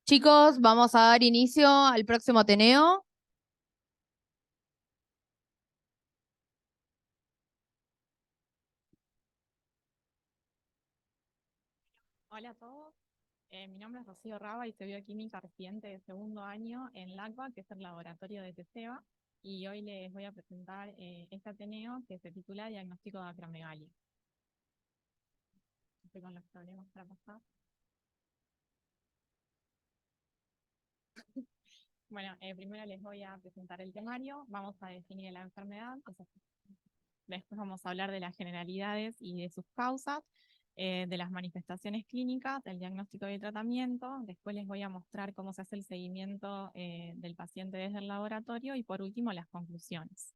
Chicos, vamos a dar inicio al próximo Ateneo. Hola a todos, mi nombre es Rocío Raba y soy bioquímica residente de segundo año en LACBA, que es el laboratorio de TESEBA, y hoy les voy a presentar este Ateneo que se titula Diagnóstico de Acromegalia. Estoy con los problemas para pasar. Bueno, primero les voy a presentar el temario, vamos a definir la enfermedad, después vamos a hablar de las generalidades y de sus causas, de las manifestaciones clínicas, del diagnóstico y el tratamiento. Después les voy a mostrar cómo se hace el seguimiento del paciente desde el laboratorio y por último las conclusiones.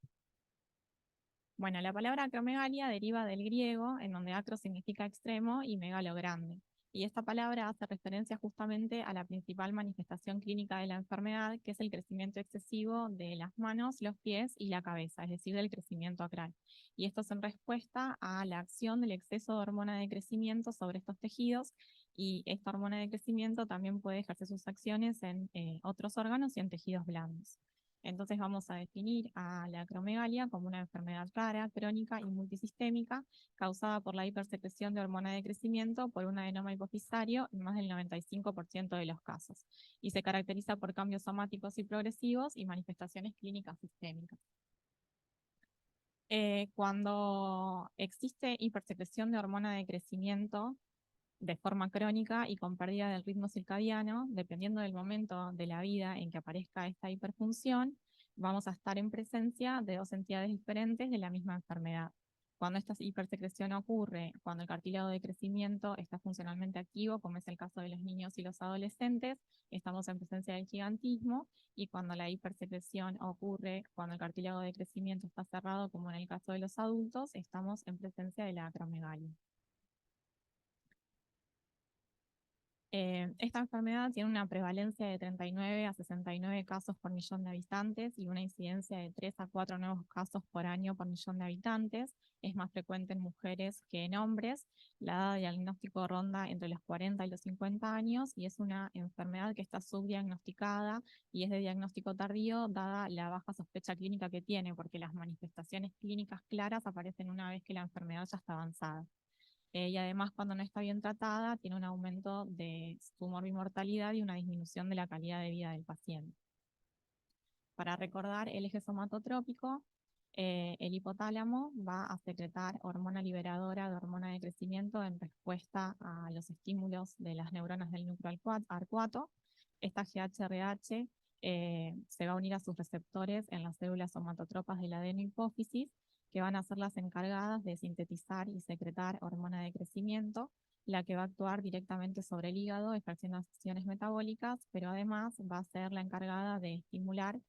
Bueno, la palabra acromegalia deriva del griego, en donde acro significa extremo y megalo grande. Y esta palabra hace referencia justamente a la principal manifestación clínica de la enfermedad, que es el crecimiento excesivo de las manos, los pies y la cabeza, es decir, del crecimiento acral. Y esto es en respuesta a la acción del exceso de hormona de crecimiento sobre estos tejidos, y esta hormona de crecimiento también puede ejercer sus acciones en otros órganos y en tejidos blandos. Entonces vamos a definir a la acromegalia como una enfermedad rara, crónica y multisistémica causada por la hipersecreción de hormona de crecimiento por un adenoma hipofisario en más del 95% de los casos, y se caracteriza por cambios somáticos y progresivos y manifestaciones clínicas sistémicas. Cuando existe hipersecreción de hormona de crecimiento de forma crónica y con pérdida del ritmo circadiano, dependiendo del momento de la vida en que aparezca esta hiperfunción, vamos a estar en presencia de dos entidades diferentes de la misma enfermedad. Cuando esta hipersecreción ocurre, cuando el cartílago de crecimiento está funcionalmente activo, como es el caso de los niños y los adolescentes, estamos en presencia del gigantismo, y cuando la hipersecreción ocurre, cuando el cartílago de crecimiento está cerrado, como en el caso de los adultos, estamos en presencia de la acromegalia. Esta enfermedad tiene una prevalencia de 39 a 69 casos por millón de habitantes y una incidencia de 3 a 4 nuevos casos por año por millón de habitantes. Es más frecuente en mujeres que en hombres. La edad de diagnóstico ronda entre los 40 y los 50 años, y es una enfermedad que está subdiagnosticada y es de diagnóstico tardío dada la baja sospecha clínica que tiene, porque las manifestaciones clínicas claras aparecen una vez que la enfermedad ya está avanzada. Y además, cuando no está bien tratada, tiene un aumento de su morbimortalidad y una disminución de la calidad de vida del paciente. Para recordar el eje somatotrópico, el hipotálamo va a secretar hormona liberadora de hormona de crecimiento en respuesta a los estímulos de las neuronas del núcleo arcuato. Esta GHRH se va a unir a sus receptores en las células somatotropas de la adenohipófisis, que van a ser las encargadas de sintetizar y secretar hormona de crecimiento, la que va a actuar directamente sobre el hígado, ejerciendo acciones metabólicas, pero además va a ser la encargada de estimular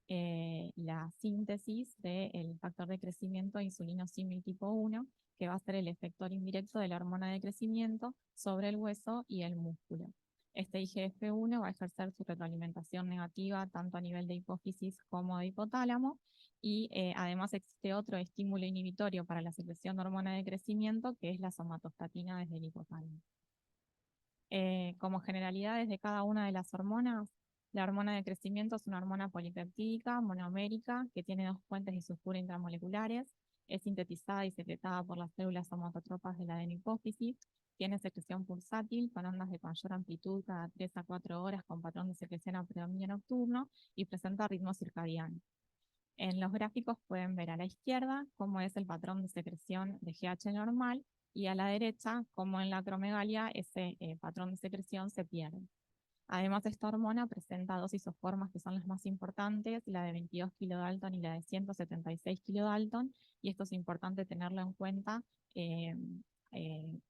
la síntesis del factor de crecimiento insulino símil tipo 1, que va a ser el efector indirecto de la hormona de crecimiento sobre el hueso y el músculo. Este IGF-1 va a ejercer su retroalimentación negativa tanto a nivel de hipófisis como de hipotálamo, y además existe otro estímulo inhibitorio para la secreción de hormona de crecimiento, que es la somatostatina desde el hipotálamo. Como generalidades de cada una de las hormonas, la hormona de crecimiento es una hormona polipeptídica, monomérica, que tiene dos puentes de sulfuro intramoleculares, es sintetizada y secretada por las células somatotropas de la adenohipófisis, tiene secreción pulsátil con ondas de mayor amplitud cada 3 a 4 horas con patrón de secreción a predominio nocturno y presenta ritmo circadiano. En los gráficos pueden ver a la izquierda cómo es el patrón de secreción de GH normal, y a la derecha cómo en la acromegalia ese patrón de secreción se pierde. Además, esta hormona presenta dos isoformas que son las más importantes, la de 22 kilodalton y la de 176 kilodalton, y esto es importante tenerlo en cuenta eh, eh,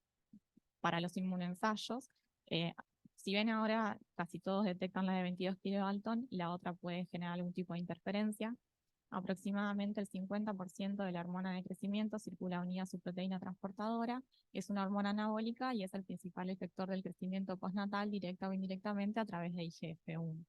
para los inmunoensayos. Eh, si ven ahora, casi todos detectan la de 22 kilodalton, y la otra puede generar algún tipo de interferencia. Aproximadamente el 50% de la hormona de crecimiento circula unida a su proteína transportadora, es una hormona anabólica y es el principal efector del crecimiento postnatal directa o indirectamente a través de IGF-1.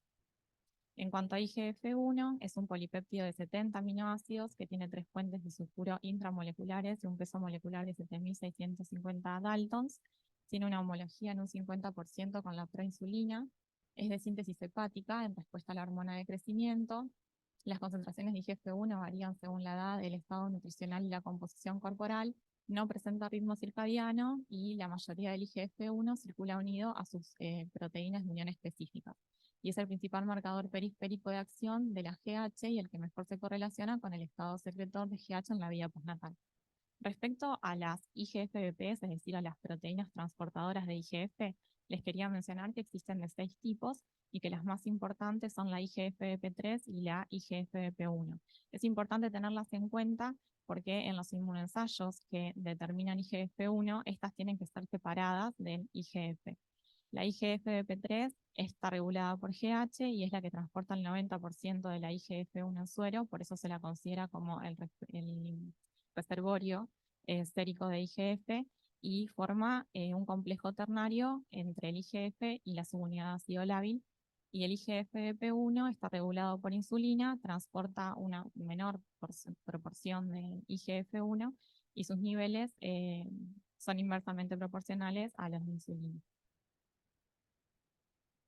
En cuanto a IGF-1, es un polipéptido de 70 aminoácidos que tiene 3 puentes de sulfuro intramoleculares y un peso molecular de 7.650 daltons. tiene una homología en un 50% con la proinsulina, es de síntesis hepática en respuesta a la hormona de crecimiento. Las concentraciones de IGF-1 varían según la edad, el estado nutricional y la composición corporal, no presenta ritmo circadiano y la mayoría del IGF-1 circula unido a sus proteínas de unión específicas. Y es el principal marcador periférico de acción de la GH y el que mejor se correlaciona con el estado secretor de GH en la vida postnatal. Respecto a las IGF-BPs, es decir, a las proteínas transportadoras de IGF, les quería mencionar que existen de 6 tipos y que las más importantes son la IGF-BP3 y la IGF-BP1. Es importante tenerlas en cuenta porque en los inmunoensayos que determinan IGF-1, estas tienen que ser separadas del IGF. La IGF-BP3 está regulada por GH y es la que transporta el 90% de la IGF-1 en suero, por eso se la considera como el reservorio sérico de IGF y forma un complejo ternario entre el IGF y la subunidad de ácido lábil. Y el IGF-BP1 está regulado por insulina, transporta una menor proporción de IGF-1 y sus niveles son inversamente proporcionales a los de insulina.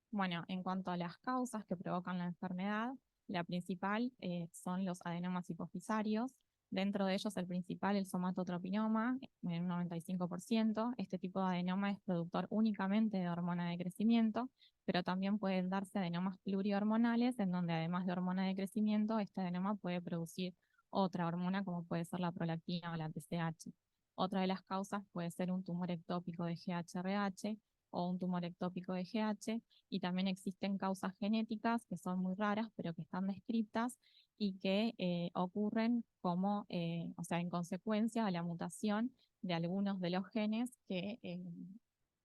Bueno, en cuanto a las causas que provocan la enfermedad, la principal son los adenomas hipofisarios. Dentro de ellos, el principal, el somatotropinoma, en un 95%. Este tipo de adenoma es productor únicamente de hormona de crecimiento, pero también pueden darse adenomas plurihormonales, en donde además de hormona de crecimiento, este adenoma puede producir otra hormona, como puede ser la prolactina o la TSH. Otra de las causas puede ser un tumor ectópico de GHRH o un tumor ectópico de GH, y también existen causas genéticas que son muy raras, pero que están descritas y que ocurren como, o sea, en consecuencia de la mutación de algunos de los genes que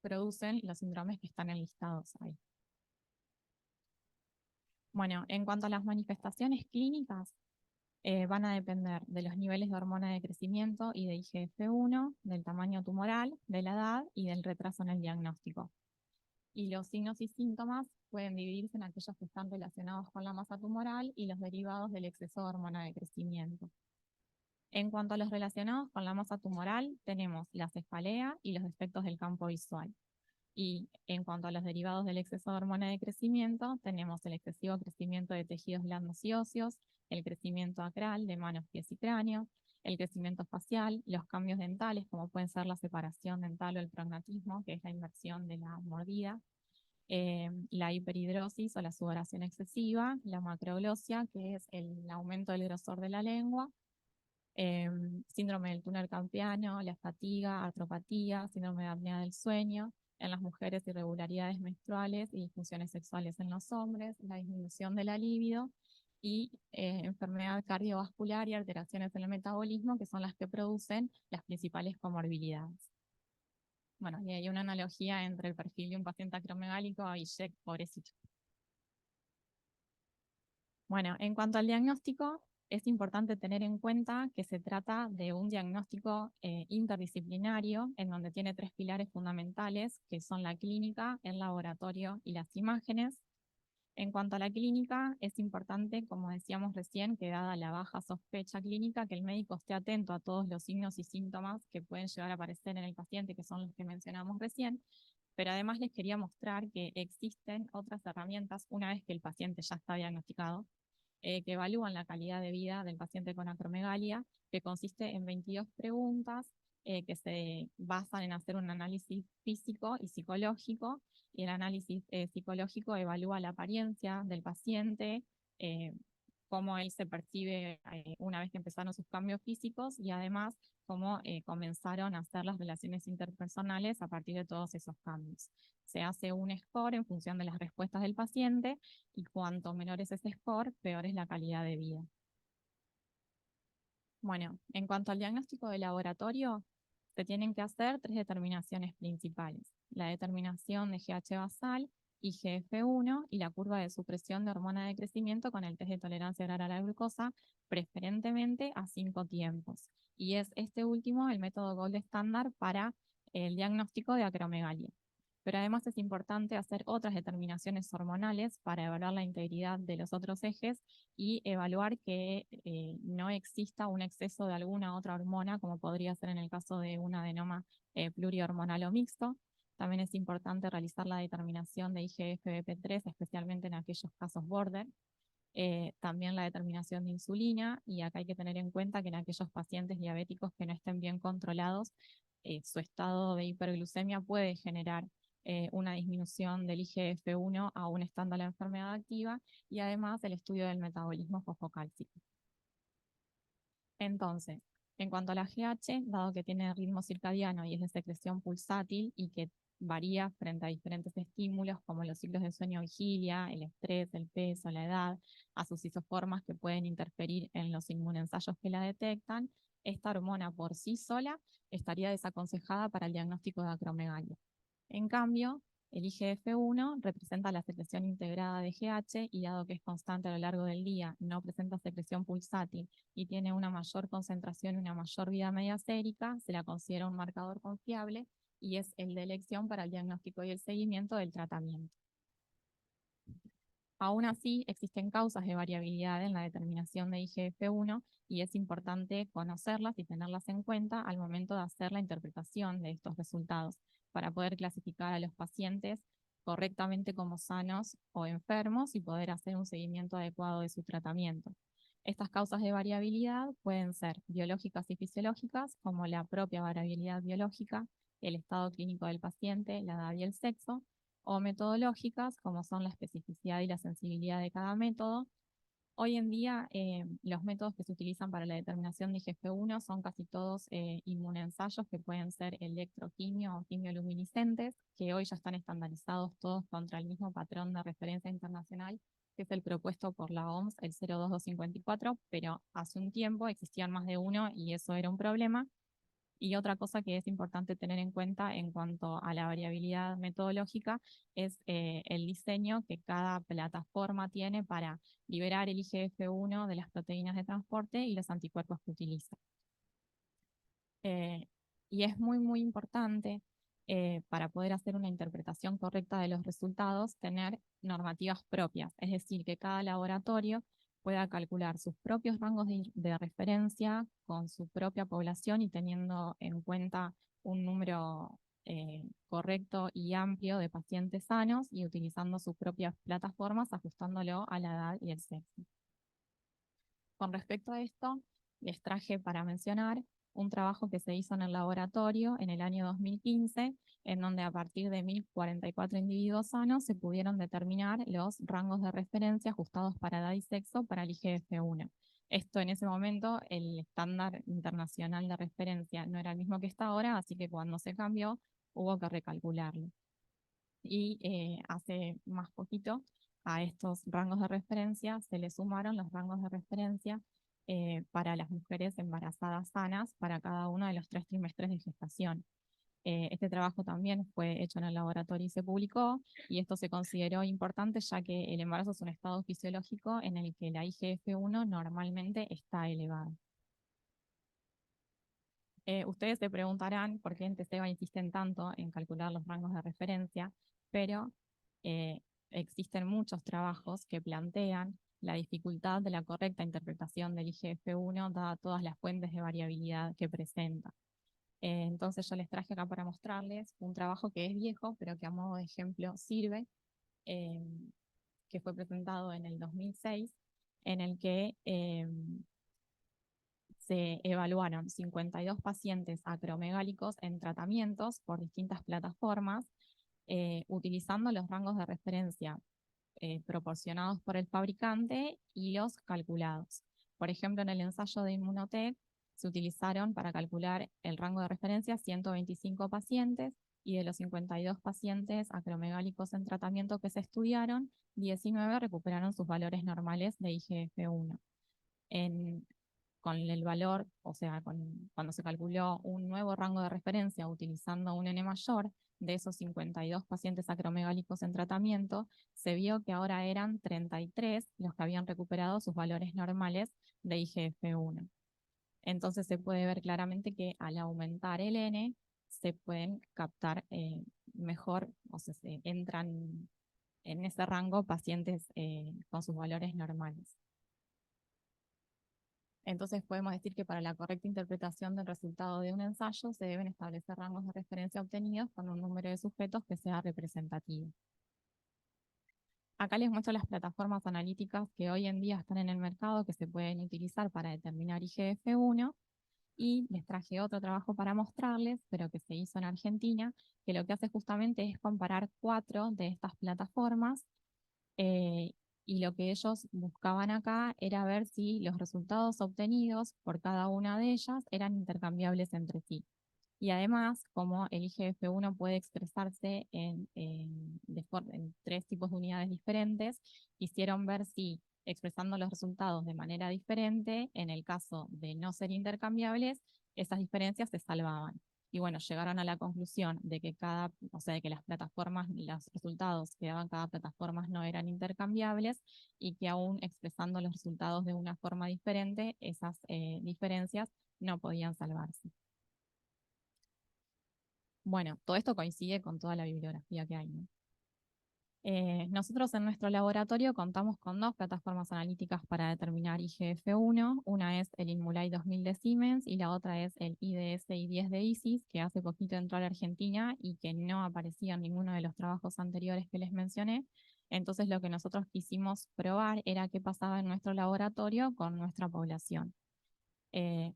producen los síndromes que están enlistados ahí. Bueno, en cuanto a las manifestaciones clínicas, van a depender de los niveles de hormona de crecimiento y de IGF-1, del tamaño tumoral, de la edad y del retraso en el diagnóstico. Y los signos y síntomas pueden dividirse en aquellos que están relacionados con la masa tumoral y los derivados del exceso de hormona de crecimiento. En cuanto a los relacionados con la masa tumoral, tenemos la cefalea y los defectos del campo visual. Y en cuanto a los derivados del exceso de hormona de crecimiento, tenemos el excesivo crecimiento de tejidos blandos y óseos, el crecimiento acral de manos, pies y cráneo, el crecimiento facial, los cambios dentales, como pueden ser la separación dental o el prognatismo, que es la inversión de la mordida, la hiperhidrosis o la sudoración excesiva, la macroglosia, que es el aumento del grosor de la lengua, síndrome del túnel carpiano, la fatiga, artropatía, síndrome de apnea del sueño, en las mujeres irregularidades menstruales y disfunciones sexuales en los hombres, la disminución de la libido y enfermedad cardiovascular y alteraciones en el metabolismo, que son las que producen las principales comorbilidades. Bueno, y hay una analogía entre el perfil de un paciente acromegálico y Jack, pobrecito. Bueno, en cuanto al diagnóstico, es importante tener en cuenta que se trata de un diagnóstico interdisciplinario, en donde tiene 3 pilares fundamentales, que son la clínica, el laboratorio y las imágenes. En cuanto a la clínica, es importante, como decíamos recién, que dada la baja sospecha clínica, que el médico esté atento a todos los signos y síntomas que pueden llegar a aparecer en el paciente, que son los que mencionamos recién, pero además les quería mostrar que existen otras herramientas una vez que el paciente ya está diagnosticado, que evalúan la calidad de vida del paciente con acromegalia, que consiste en 22 preguntas que se basan en hacer un análisis físico y psicológico, y el análisis psicológico evalúa la apariencia del paciente, cómo él se percibe una vez que empezaron sus cambios físicos y además cómo comenzaron a hacer las relaciones interpersonales a partir de todos esos cambios. Se hace un score en función de las respuestas del paciente y cuanto menor es ese score, peor es la calidad de vida. Bueno, en cuanto al diagnóstico de laboratorio, se tienen que hacer 3 determinaciones principales. La determinación de GH basal, IGF-1 y la curva de supresión de hormona de crecimiento con el test de tolerancia oral a la glucosa, preferentemente a 5 tiempos. Y es este último el método gold estándar para el diagnóstico de acromegalia. Pero además es importante hacer otras determinaciones hormonales para evaluar la integridad de los otros ejes y evaluar que no exista un exceso de alguna otra hormona, como podría ser en el caso de un adenoma plurihormonal o mixto. También es importante realizar la determinación de IGF-BP3, especialmente en aquellos casos border. También la determinación de insulina, y acá hay que tener en cuenta que en aquellos pacientes diabéticos que no estén bien controlados, su estado de hiperglucemia puede generar una disminución del IGF-1 aún estando la enfermedad activa, y además el estudio del metabolismo fosfocálcico. Entonces, en cuanto a la GH, dado que tiene ritmo circadiano y es de secreción pulsátil y que varía frente a diferentes estímulos como los ciclos de sueño-vigilia, el estrés, el peso, la edad, a sus isoformas que pueden interferir en los inmunensayos que la detectan, esta hormona por sí sola estaría desaconsejada para el diagnóstico de acromegalia. En cambio, el IGF-1 representa la secreción integrada de GH, y dado que es constante a lo largo del día, no presenta secreción pulsátil y tiene una mayor concentración y una mayor vida media sérica, se la considera un marcador confiable y es el de elección para el diagnóstico y el seguimiento del tratamiento. Aún así, existen causas de variabilidad en la determinación de IGF-1 y es importante conocerlas y tenerlas en cuenta al momento de hacer la interpretación de estos resultados para poder clasificar a los pacientes correctamente como sanos o enfermos y poder hacer un seguimiento adecuado de su tratamiento. Estas causas de variabilidad pueden ser biológicas y fisiológicas, como la propia variabilidad biológica, el estado clínico del paciente, la edad y el sexo, o metodológicas, como son la especificidad y la sensibilidad de cada método. Hoy en día, los métodos que se utilizan para la determinación de IGF-1 son casi todos inmunensayos que pueden ser electroquimio o quimioluminiscentes, que hoy ya están estandarizados todos contra el mismo patrón de referencia internacional, que es el propuesto por la OMS, el 02254, pero hace un tiempo existían más de uno y eso era un problema. Y otra cosa que es importante tener en cuenta en cuanto a la variabilidad metodológica es el diseño que cada plataforma tiene para liberar el IGF-1 de las proteínas de transporte y los anticuerpos que utiliza. Y es muy importante para poder hacer una interpretación correcta de los resultados tener normativas propias, es decir, que cada laboratorio pueda calcular sus propios rangos de referencia con su propia población y teniendo en cuenta un número correcto y amplio de pacientes sanos y utilizando sus propias plataformas, ajustándolo a la edad y el sexo. Con respecto a esto, les traje para mencionar un trabajo que se hizo en el laboratorio en el año 2015, en donde a partir de 1044 individuos sanos se pudieron determinar los rangos de referencia ajustados para edad y sexo para el IGF-1. Esto en ese momento, el estándar internacional de referencia no era el mismo que está ahora, así que cuando se cambió hubo que recalcularlo. Y hace más poquito a estos rangos de referencia se le sumaron los rangos de referencia para las mujeres embarazadas sanas para cada uno de los 3 trimestres de gestación. Este trabajo también fue hecho en el laboratorio y se publicó, y esto se consideró importante ya que el embarazo es un estado fisiológico en el que la IGF-1 normalmente está elevada. Ustedes se preguntarán por qué en TCEBA insisten tanto en calcular los rangos de referencia, pero existen muchos trabajos que plantean la dificultad de la correcta interpretación del IGF-1 dadas todas las fuentes de variabilidad que presenta. Entonces yo les traje acá para mostrarles un trabajo que es viejo, pero que a modo de ejemplo sirve, que fue presentado en el 2006, en el que se evaluaron 52 pacientes acromegálicos en tratamientos por distintas plataformas, utilizando los rangos de referencia proporcionados por el fabricante y los calculados. Por ejemplo, en el ensayo de Inmunotech se utilizaron para calcular el rango de referencia 125 pacientes, y de los 52 pacientes acromegálicos en tratamiento que se estudiaron, 19 recuperaron sus valores normales de IGF-1. Con el valor, o sea, cuando se calculó un nuevo rango de referencia utilizando un N mayor, de esos 52 pacientes acromegálicos en tratamiento, se vio que ahora eran 33 los que habían recuperado sus valores normales de IGF-1. Entonces se puede ver claramente que al aumentar el N, se pueden captar mejor, o sea, se entran en ese rango pacientes con sus valores normales. Entonces podemos decir que para la correcta interpretación del resultado de un ensayo se deben establecer rangos de referencia obtenidos con un número de sujetos que sea representativo. Acá les muestro las plataformas analíticas que hoy en día están en el mercado que se pueden utilizar para determinar IGF-1 y les traje otro trabajo para mostrarles, pero que se hizo en Argentina, que lo que hace justamente es comparar 4 de estas plataformas eh, y lo que ellos buscaban acá era ver si los resultados obtenidos por cada una de ellas eran intercambiables entre sí. Y además, como el IGF-1 puede expresarse en 3 tipos de unidades diferentes, quisieron ver si expresando los resultados de manera diferente, en el caso de no ser intercambiables, esas diferencias se salvaban. Y bueno, llegaron a la conclusión de que o sea, de que las plataformas, los resultados que daban cada plataforma no eran intercambiables y que aún expresando los resultados de una forma diferente, esas diferencias no podían salvarse. Bueno, todo esto coincide con toda la bibliografía que hay, ¿no? Nosotros en nuestro laboratorio contamos con 2 plataformas analíticas para determinar IGF-1. Una es el InMulai 2000 de Siemens y la otra es el IDS-I10 de ISIS, que hace poquito entró a la Argentina y que no aparecía en ninguno de los trabajos anteriores que les mencioné. Entonces lo que nosotros quisimos probar era qué pasaba en nuestro laboratorio con nuestra población.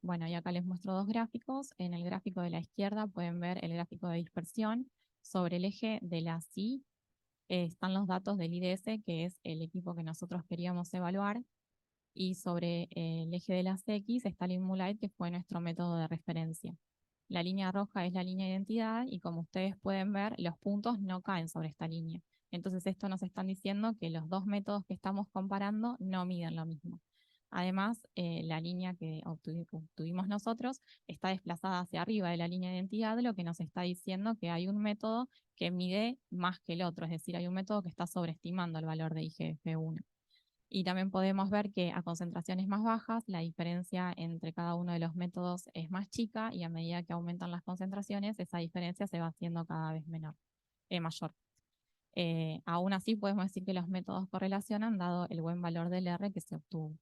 Bueno, y acá les muestro 2 gráficos. En el gráfico de la izquierda pueden ver el gráfico de dispersión. Sobre el eje de la CI están los datos del IDS, que es el equipo que nosotros queríamos evaluar, y sobre el eje de las X está el InMulai, que fue nuestro método de referencia. La línea roja es la línea de identidad y como ustedes pueden ver, los puntos no caen sobre esta línea. Entonces esto nos están diciendo que los 2 métodos que estamos comparando no miden lo mismo. Además, la línea que obtuvimos nosotros está desplazada hacia arriba de la línea de identidad, lo que nos está diciendo que hay un método que mide más que el otro, es decir, hay un método que está sobreestimando el valor de IGF-1. Y también podemos ver que a concentraciones más bajas, la diferencia entre cada uno de los métodos es más chica y a medida que aumentan las concentraciones, esa diferencia se va haciendo cada vez mayor. Aún así, podemos decir que los métodos correlacionan dado el buen valor del R que se obtuvo.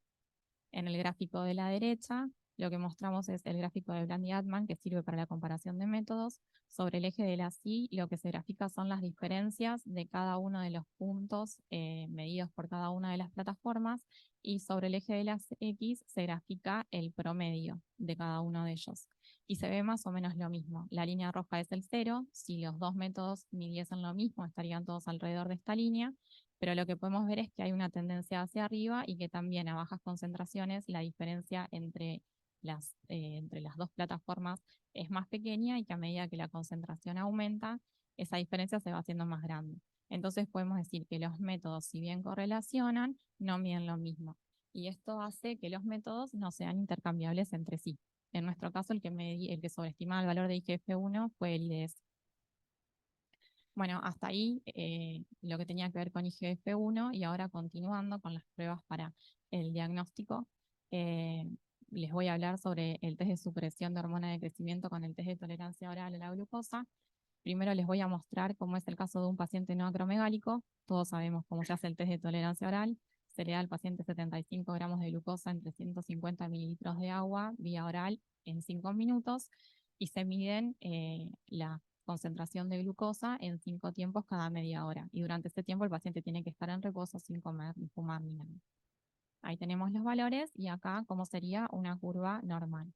En el gráfico de la derecha, lo que mostramos es el gráfico de Blandy-Altman, que sirve para la comparación de métodos. Sobre el eje de la CI, lo que se grafica son las diferencias de cada uno de los puntos medidos por cada una de las plataformas, y sobre el eje de las X se grafica el promedio de cada uno de ellos. Y se ve más o menos lo mismo. La línea roja es el 0. Si los 2 métodos midiesen lo mismo, estarían todos alrededor de esta línea. Pero lo que podemos ver es que hay una tendencia hacia arriba y que también a bajas concentraciones la diferencia entre las 2 plataformas es más pequeña y que a medida que la concentración aumenta, esa diferencia se va haciendo más grande. Entonces podemos decir que los métodos, si bien correlacionan, no miden lo mismo. Y esto hace que los métodos no sean intercambiables entre sí. En nuestro caso, el que sobreestimaba el valor de IGF-1 fue el IDS. Bueno, hasta ahí lo que tenía que ver con IGF-1 y ahora continuando con las pruebas para el diagnóstico, eh, les voy a hablar sobre el test de supresión de hormona de crecimiento con el test de tolerancia oral a la glucosa. Primero les voy a mostrar cómo es el caso de un paciente no acromegálico. Todos sabemos cómo se hace el test de tolerancia oral. Se le da al paciente 75 gramos de glucosa en 350 mililitros de agua vía oral en 5 minutos y se miden la concentración de glucosa en 5 tiempos cada media hora. Y durante este tiempo el paciente tiene que estar en reposo sin comer ni fumar ni nada. Ahí tenemos los valores y acá cómo sería una curva normal.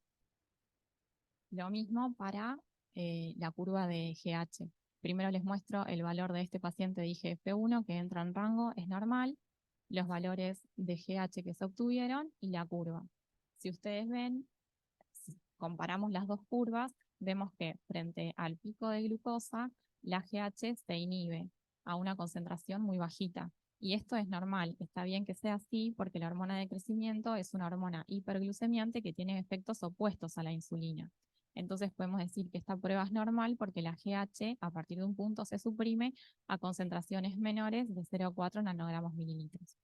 Lo mismo para la curva de GH. Primero les muestro el valor de este paciente de IGF-1 que entra en rango, es normal, los valores de GH que se obtuvieron y la curva. Si ustedes ven, si comparamos las 2 curvas, vemos que frente al pico de glucosa, la GH se inhibe a una concentración muy bajita. Y esto es normal, está bien que sea así porque la hormona de crecimiento es una hormona hiperglucemiante que tiene efectos opuestos a la insulina. Entonces podemos decir que esta prueba es normal porque la GH a partir de un punto se suprime a concentraciones menores de 0,4 nanogramos mililitros.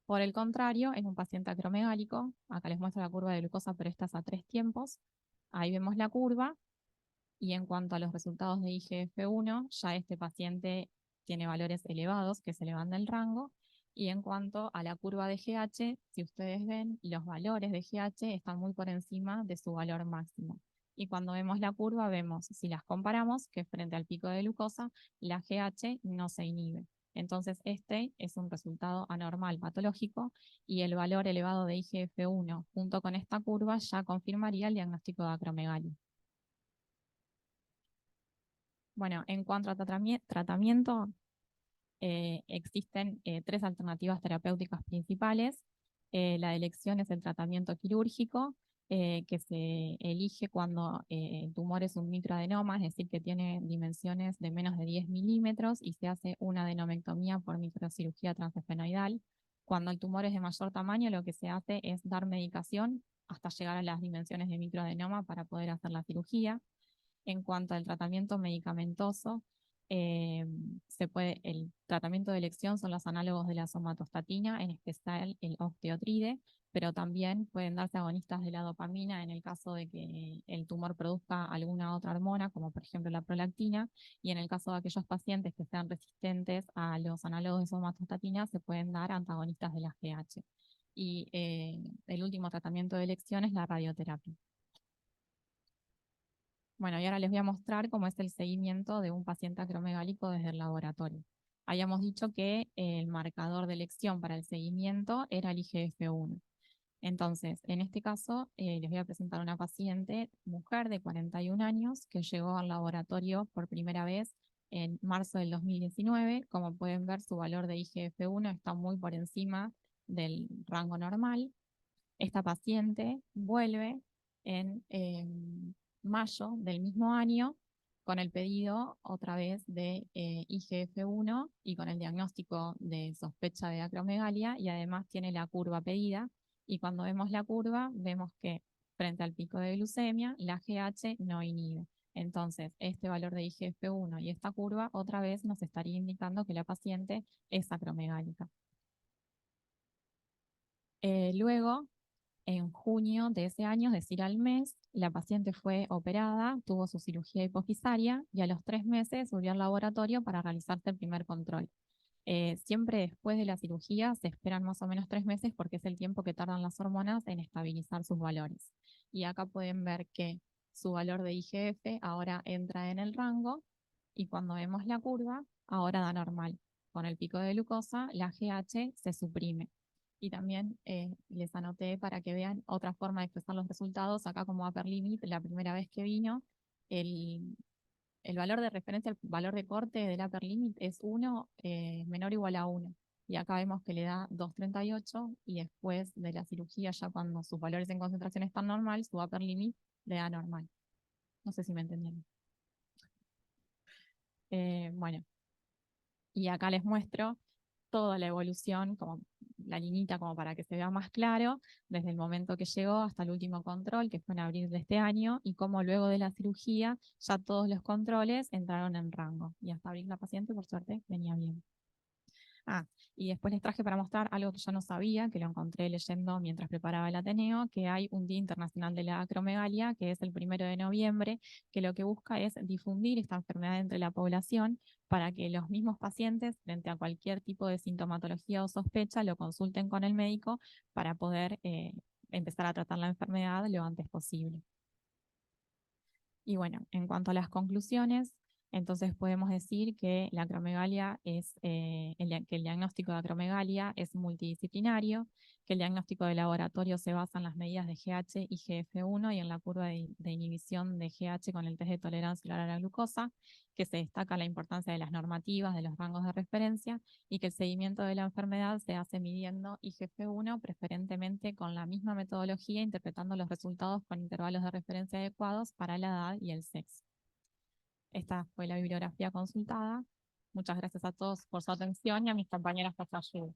Por el contrario, en un paciente acromegálico, acá les muestro la curva de glucosa, pero esta es a 3 tiempos, ahí vemos la curva, y en cuanto a los resultados de IGF-1, ya este paciente tiene valores elevados que se le van del rango, Y en cuanto a la curva de GH, si ustedes ven, los valores de GH están muy por encima de su valor máximo. Y cuando vemos la curva, vemos, si las comparamos, que frente al pico de glucosa, la GH no se inhibe. Entonces, este es un resultado anormal patológico y el valor elevado de IGF-1 junto con esta curva ya confirmaría el diagnóstico de acromegalia. Bueno, en cuanto a tratamiento, existen 3 alternativas terapéuticas principales. La elección es el tratamiento quirúrgico, que se elige cuando el tumor es un microadenoma, es decir, que tiene dimensiones de menos de 10 milímetros y se hace una adenomectomía por microcirugía transesfenoidal. Cuando el tumor es de mayor tamaño, lo que se hace es dar medicación hasta llegar a las dimensiones de microadenoma para poder hacer la cirugía. En cuanto al tratamiento medicamentoso, eh, el tratamiento de elección son los análogos de la somatostatina, en especial el osteotride, pero también pueden darse agonistas de la dopamina en el caso de que el tumor produzca alguna otra hormona, como por ejemplo la prolactina, y en el caso de aquellos pacientes que sean resistentes a los análogos de somatostatina, se pueden dar antagonistas de la GH. Y el último tratamiento de elección es la radioterapia. Bueno, y ahora les voy a mostrar cómo es el seguimiento de un paciente acromegálico desde el laboratorio. Habíamos dicho que el marcador de elección para el seguimiento era el IGF-1. Entonces, en este caso, les voy a presentar una paciente, mujer de 41 años, que llegó al laboratorio por primera vez en marzo del 2019. Como pueden ver, su valor de IGF-1 está muy por encima del rango normal. Esta paciente vuelve en mayo del mismo año con el pedido otra vez de IGF-1 y con el diagnóstico de sospecha de acromegalia, y además tiene la curva pedida, y cuando vemos la curva vemos que frente al pico de glucemia la GH no inhibe. Entonces, este valor de IGF-1 y esta curva otra vez nos estaría indicando que la paciente es acromegálica. Luego, en junio de ese año, es decir, al mes, la paciente fue operada, tuvo su cirugía hipofisaria y a los 3 meses volvió al laboratorio para realizarse el primer control. Siempre después de la cirugía se esperan más o menos 3 meses porque es el tiempo que tardan las hormonas en estabilizar sus valores. Y acá pueden ver que su valor de IGF ahora entra en el rango y cuando vemos la curva, ahora da normal. Con el pico de glucosa, la GH se suprime. Y también les anoté para que vean otra forma de expresar los resultados. Acá como upper limit, la primera vez que vino, el, el valor de referencia, el valor de corte del upper limit es 1 menor o igual a 1. Y acá vemos que le da 2,38 y después de la cirugía, ya cuando sus valores en concentración están normal, su upper limit le da normal. No sé si me entendieron. Bueno, y acá les muestro toda la evolución, como la liñita como para que se vea más claro, desde el momento que llegó hasta el último control, que fue en abril de este año, y cómo luego de la cirugía ya todos los controles entraron en rango. Y hasta abril la paciente, por suerte, venía bien. Y después les traje para mostrar algo que yo no sabía, que lo encontré leyendo mientras preparaba el Ateneo, que hay un Día Internacional de la Acromegalia, que es el 1 de noviembre, que lo que busca es difundir esta enfermedad entre la población para que los mismos pacientes, frente a cualquier tipo de sintomatología o sospecha, lo consulten con el médico para poder empezar a tratar la enfermedad lo antes posible. Y bueno, en cuanto a las conclusiones, entonces podemos decir que la acromegalia que el diagnóstico de acromegalia es multidisciplinario, que el diagnóstico de laboratorio se basa en las medidas de GH y GF1 y en la curva de inhibición de GH con el test de tolerancia oral a la glucosa, que se destaca la importancia de las normativas, de los rangos de referencia, y que el seguimiento de la enfermedad se hace midiendo IGF-1 preferentemente con la misma metodología, interpretando los resultados con intervalos de referencia adecuados para la edad y el sexo. Esta fue la bibliografía consultada. Muchas gracias a todos por su atención y a mis compañeras por su ayuda.